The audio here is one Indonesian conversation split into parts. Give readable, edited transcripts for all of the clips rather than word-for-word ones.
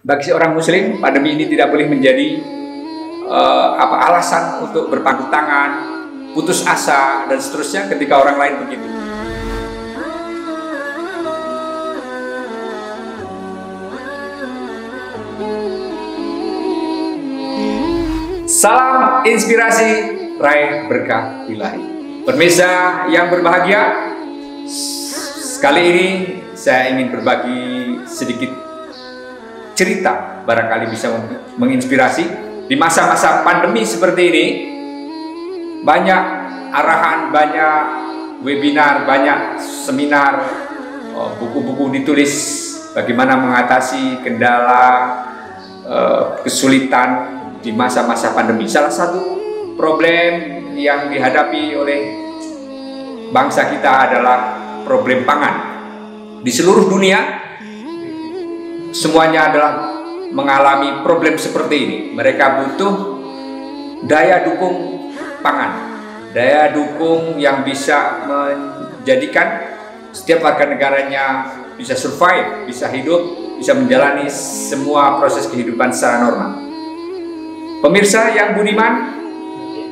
Bagi seorang muslim, pandemi ini tidak boleh menjadi alasan untuk berpangku tangan, putus asa dan seterusnya ketika orang lain begitu. Salam inspirasi, raih berkah ilahi. Pemirsa yang berbahagia, kali ini saya ingin berbagi sedikit cerita, barangkali bisa menginspirasi. Di masa-masa pandemi seperti ini, banyak arahan, banyak webinar, banyak seminar, buku-buku ditulis bagaimana mengatasi kendala, kesulitan di masa-masa pandemi. Salah satu problem yang dihadapi oleh bangsa kita adalah problem pangan. Di seluruh dunia, semuanya adalah mengalami problem seperti ini. Mereka butuh daya dukung pangan, daya dukung yang bisa menjadikan setiap warga negaranya bisa survive, bisa hidup, bisa menjalani semua proses kehidupan secara normal. Pemirsa yang budiman,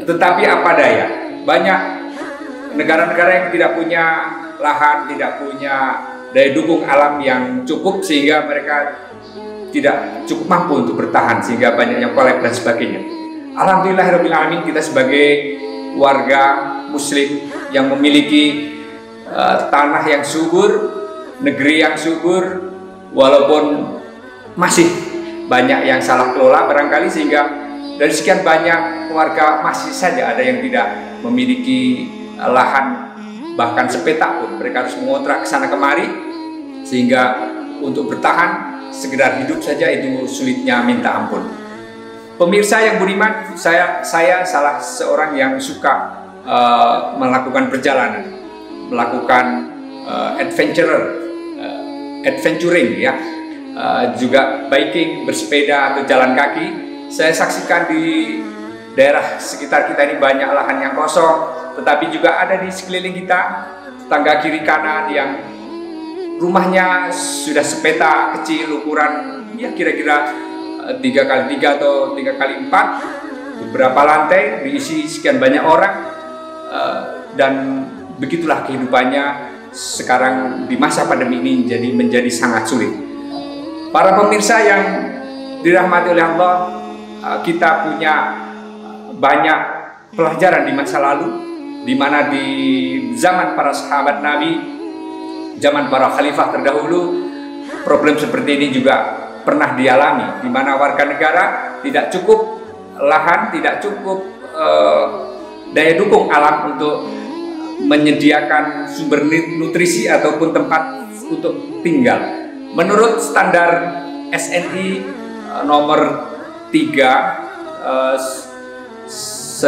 tetapi apa daya, banyak negara-negara yang tidak punya lahan, tidak punya daya dukung alam yang cukup sehingga mereka tidak cukup mampu untuk bertahan, sehingga banyak yang kolap dan sebagainya. Alhamdulillahirabbil alamin, kita sebagai warga muslim yang memiliki tanah yang subur, negeri yang subur, walaupun masih banyak yang salah kelola barangkali, sehingga dari sekian banyak warga masih saja ada yang tidak memiliki lahan bahkan sepetak pun. Mereka harus mengontrak ke sana kemari, sehingga untuk bertahan sekedar hidup saja itu sulitnya minta ampun. Pemirsa yang budiman, saya salah seorang yang suka melakukan perjalanan, melakukan adventuring ya, juga biking, bersepeda atau jalan kaki. Saya saksikan di daerah sekitar kita ini banyak lahan yang kosong, tetapi juga ada di sekeliling kita, tetangga kiri kanan yang rumahnya sudah sepeta kecil, ukuran ya kira-kira 3x3 atau 3x4, beberapa lantai, diisi sekian banyak orang, dan begitulah kehidupannya sekarang di masa pandemi ini menjadi sangat sulit. Para pemirsa yang dirahmati oleh Allah, kita punya banyak pelajaran di masa lalu, di mana di zaman para sahabat Nabi, zaman para khalifah terdahulu, problem seperti ini juga pernah dialami, di mana warga negara tidak cukup lahan, tidak cukup daya dukung alam untuk menyediakan sumber nutrisi ataupun tempat untuk tinggal. Menurut standar SNI nomor 1733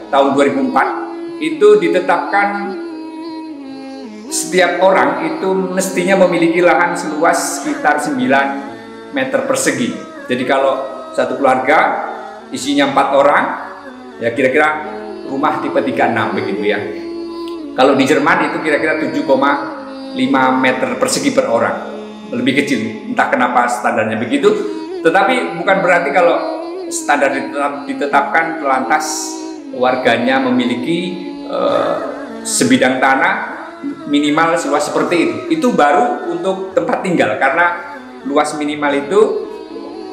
tahun 2004 itu ditetapkan setiap orang itu mestinya memiliki lahan seluas sekitar 9 meter persegi. Jadi kalau satu keluarga isinya 4 orang, ya kira-kira rumah tipe 36 begitu ya. Kalau di Jerman itu kira-kira 7,5 meter persegi per orang, lebih kecil, entah kenapa standarnya begitu. Tetapi bukan berarti kalau standar ditetapkan lantas warganya memiliki sebidang tanah minimal seluas seperti itu. Itu baru untuk tempat tinggal, karena luas minimal itu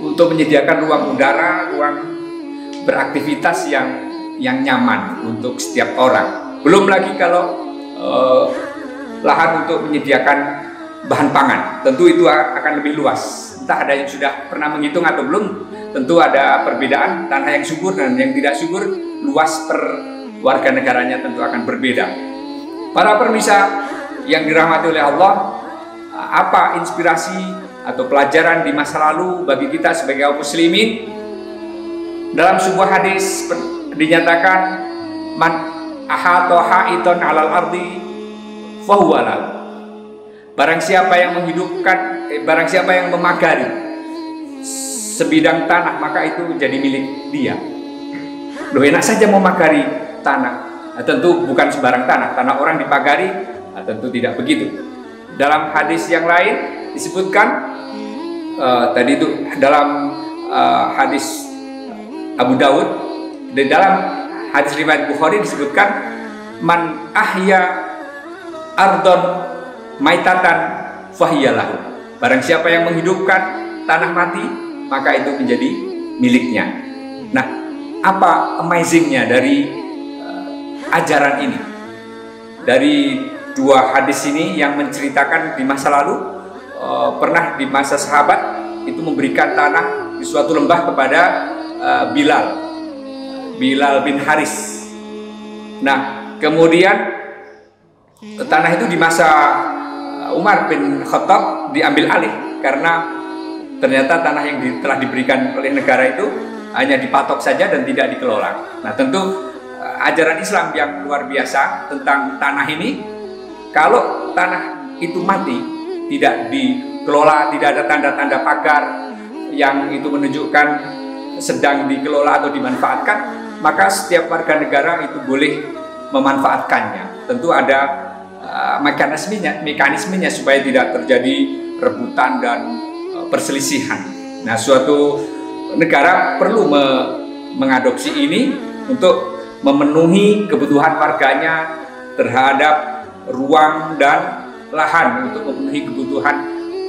untuk menyediakan ruang udara, ruang beraktivitas yang nyaman untuk setiap orang. Belum lagi kalau lahan untuk menyediakan bahan pangan, tentu itu akan lebih luas. Entah ada yang sudah pernah menghitung atau belum, tentu ada perbedaan. Tanah yang subur dan yang tidak subur, luas per warga negaranya tentu akan berbeda. Para pemirsa yang dirahmati oleh Allah, apa inspirasi atau pelajaran di masa lalu bagi kita sebagai kaum muslimin? Dalam sebuah hadis dinyatakan, man ahata haiton alal ardi fahuwa lahu. Barang siapa yang menghidupkan, barang siapa yang memagari sebidang tanah, maka itu jadi milik dia. Loh, enak saja memagari tanah. Nah, tentu bukan sembarang tanah. Tanah orang dipagari, nah, tentu tidak begitu. Dalam hadis yang lain disebutkan tadi itu dalam hadis Abu Dawud, di dalam hadis riwayat Bukhari disebutkan, man ahya ardon maitatan fahiyalahu. Barang siapa yang menghidupkan tanah mati, maka itu menjadi miliknya. Nah, apa amazingnya dari ajaran ini? Dari dua hadis ini yang menceritakan di masa lalu, pernah di masa sahabat itu memberikan tanah di suatu lembah kepada Bilal bin Haris. Nah, kemudian tanah itu di masa Umar bin Khattab diambil alih karena ternyata tanah yang telah diberikan oleh negara itu hanya dipatok saja dan tidak dikelola. Nah, tentu ajaran Islam yang luar biasa tentang tanah ini, kalau tanah itu mati, tidak dikelola, tidak ada tanda-tanda pagar yang itu menunjukkan sedang dikelola atau dimanfaatkan, maka setiap warga negara itu boleh memanfaatkannya. Tentu ada mekanismenya supaya tidak terjadi rebutan dan perselisihan. Nah, suatu negara perlu mengadopsi ini untuk memenuhi kebutuhan warganya terhadap ruang dan lahan, untuk memenuhi kebutuhan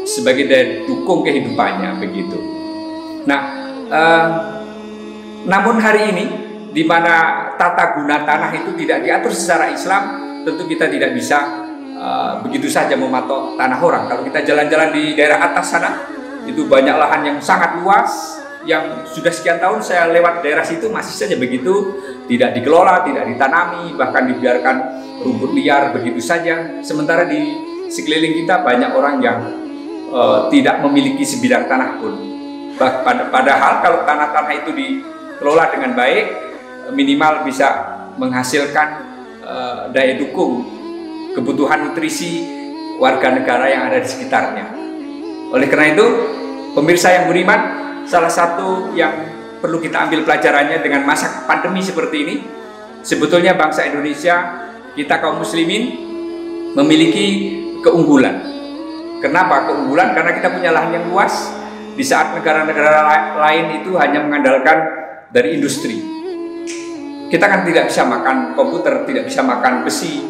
sebagai daya dukung kehidupannya, begitu. Nah, namun hari ini di mana tata guna tanah itu tidak diatur secara Islam, tentu kita tidak bisa begitu saja mematok tanah orang. Kalau kita jalan-jalan di daerah atas sana, itu banyak lahan yang sangat luas, yang sudah sekian tahun saya lewat daerah situ masih saja begitu, tidak dikelola, tidak ditanami, bahkan dibiarkan rumput liar begitu saja. Sementara di sekeliling kita banyak orang yang tidak memiliki sebidang tanah pun. Padahal kalau tanah-tanah itu dikelola dengan baik, minimal bisa menghasilkan daya dukung kebutuhan nutrisi warga negara yang ada di sekitarnya. Oleh karena itu, pemirsa yang beriman, salah satu yang perlu kita ambil pelajarannya dengan masa pandemi seperti ini, sebetulnya bangsa Indonesia, kita kaum muslimin memiliki keunggulan. Kenapa keunggulan? Karena kita punya lahan yang luas, di saat negara-negara lain itu hanya mengandalkan dari industri. Kita kan tidak bisa makan komputer, tidak bisa makan besi,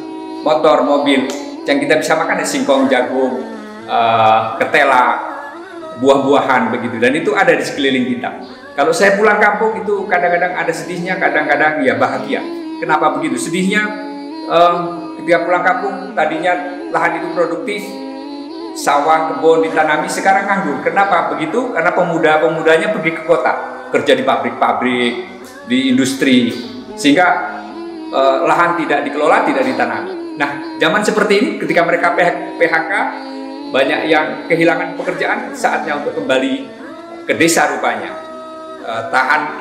motor, mobil. Yang kita bisa makan adalah singkong, jagung, ketela, buah-buahan begitu. Dan itu ada di sekeliling kita. Kalau saya pulang kampung itu kadang-kadang ada sedihnya, kadang-kadang ya bahagia. Kenapa begitu? Sedihnya ketika pulang kampung, tadinya lahan itu produktif, sawah, kebun ditanami, sekarang nganggur. Kenapa begitu? Karena pemuda-pemudanya pergi ke kota, kerja di pabrik-pabrik, di industri, sehingga lahan tidak dikelola, tidak ditanami. Nah, zaman seperti ini ketika mereka PHK, banyak yang kehilangan pekerjaan, saatnya untuk kembali ke desa rupanya.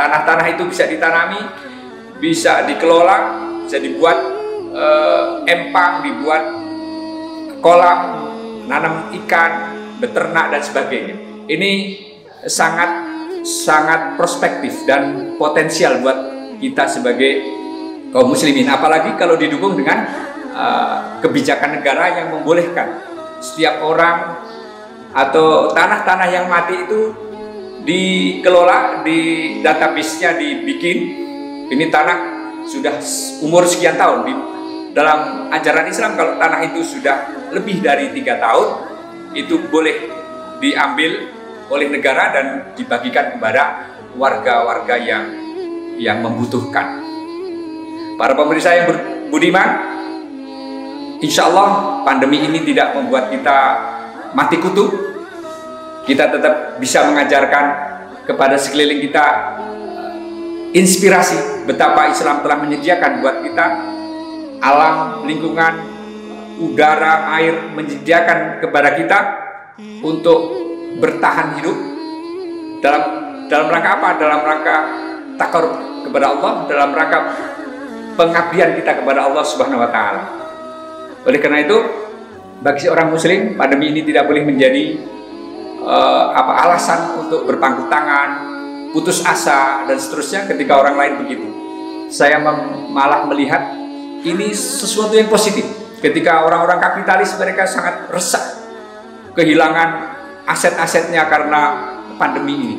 Tanah-tanah itu bisa ditanami, bisa dikelola, bisa dibuat empang, dibuat kolam, nanam ikan, beternak dan sebagainya. Ini sangat prospektif dan potensial buat kita sebagai kaum muslimin, apalagi kalau didukung dengan kebijakan negara yang membolehkan setiap orang atau tanah-tanah yang mati itu dikelola, di database-nya dibikin. Ini tanah sudah umur sekian tahun. Dalam ajaran Islam, kalau tanah itu sudah lebih dari 3 tahun, itu boleh diambil oleh negara dan dibagikan kepada warga-warga yang membutuhkan. Para pemirsa yang budiman, insya Allah pandemi ini tidak membuat kita mati kutu. Kita tetap bisa mengajarkan kepada sekeliling kita inspirasi betapa Islam telah menyediakan buat kita alam, lingkungan, udara, air, menyediakan kepada kita untuk bertahan hidup dalam rangka apa? Dalam rangka takarub kepada Allah, dalam rangka pengabdian kita kepada Allah Subhanahu wa taala. Oleh karena itu, bagi seorang muslim, pandemi ini tidak boleh menjadi alasan untuk berpangku tangan, putus asa dan seterusnya ketika orang lain begitu. Saya malah melihat ini sesuatu yang positif. Ketika orang-orang kapitalis, mereka sangat resah, kehilangan aset-asetnya karena pandemi ini.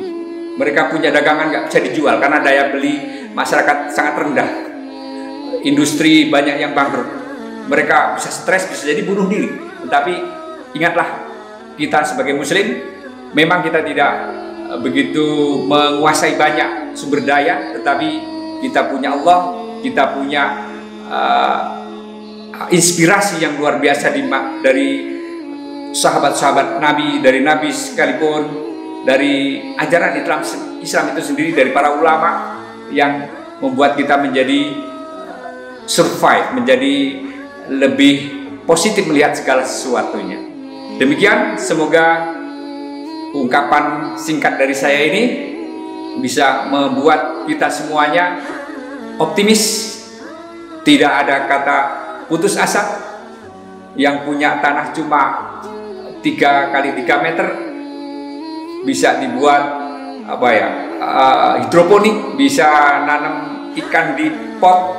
Mereka punya dagangan nggak bisa dijual karena daya beli masyarakat sangat rendah. Industri banyak yang bangkrut. Mereka bisa stres, bisa jadi bunuh diri. Tetapi ingatlah, kita sebagai muslim, memang kita tidak begitu menguasai banyak sumber daya, tetapi kita punya Allah, kita punya inspirasi yang luar biasa dari sahabat-sahabat Nabi, dari Nabi sekalipun, dari ajaran Islam itu sendiri, dari para ulama yang membuat kita menjadi survive, menjadi lebih positif melihat segala sesuatunya. Demikian, semoga ungkapan singkat dari saya ini bisa membuat kita semuanya optimis. Tidak ada kata putus asa. Yang punya tanah cuma 3 kali 3 meter bisa dibuat hidroponik, bisa nanam ikan di pot,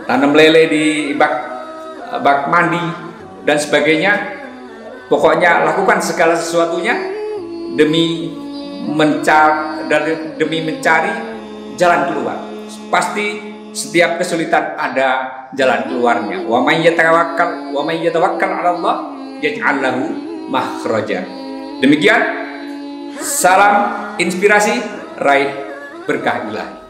tanam lele di bak mandi dan sebagainya. Pokoknya lakukan segala sesuatunya demi mencari jalan keluar. Pasti setiap kesulitan ada jalan keluarnya. Wa may yatawakkal 'ala Allah yaj'al lahu makhraja. Demikian, salam inspirasi, raih berkah ilahi.